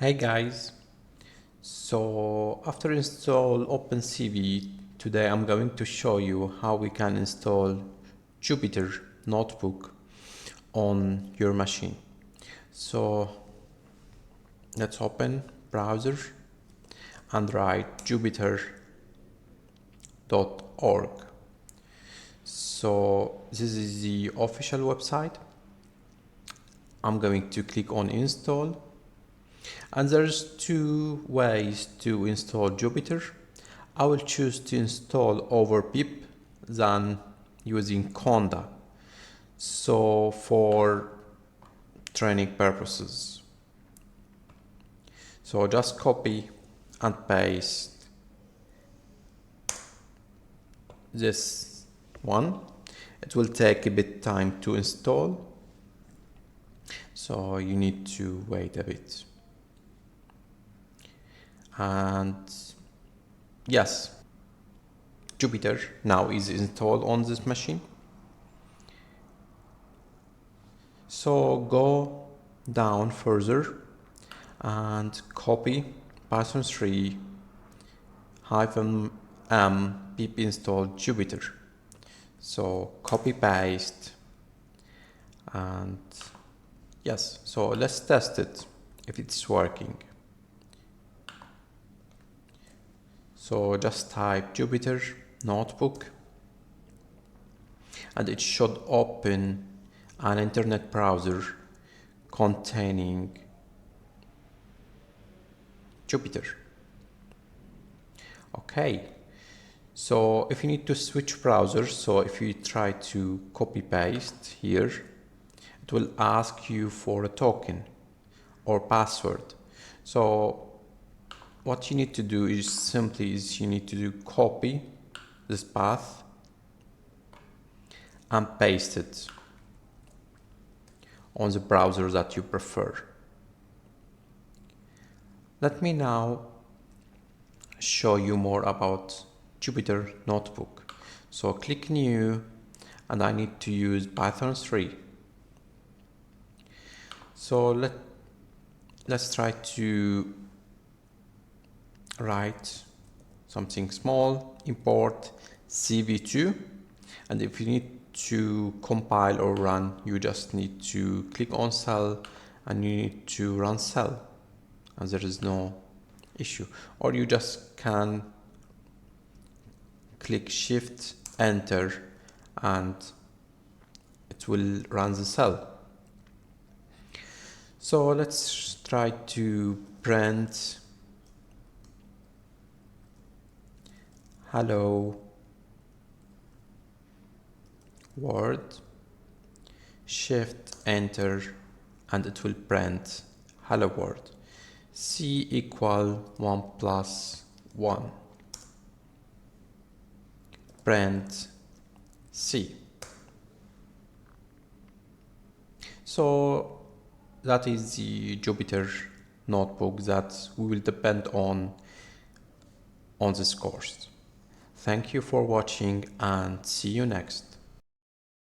Hey guys, so after install opencv, today I'm going to show you how we can install Jupyter Notebook on your machine. So let's open browser and write jupyter.org. So this is the official website. I'm going to click on install. And there's two ways to install Jupyter. I will choose to install over PIP than using Conda. So for training purposes. So just copy and paste this one. It will take a bit time to install. So you need to wait a bit. And yes, Jupyter now is installed on this machine. So go down further and copy Python 3 -m pip install Jupyter. So copy paste and yes, so let's test it if it's working. So just type Jupyter Notebook and it should open an internet browser containing Jupyter. Okay, so if you need to switch browsers, so if you try to copy paste here, it will ask you for a token or password. So what you need to do is you need to do copy this path and paste it on the browser that you prefer. Let me now show you more about Jupyter Notebook. So click new and I need to use Python 3. So let's try to write something small, import cv2, and if you need to compile or run, you just need to click on cell and you need to run cell and there is no issue, or you just can click shift enter and it will run the cell. So let's try to print hello world, shift enter and it will print hello world, c equal 1 plus 1, print c. So that is the Jupyter Notebook that we will depend on this course. Thank you for watching and see you next.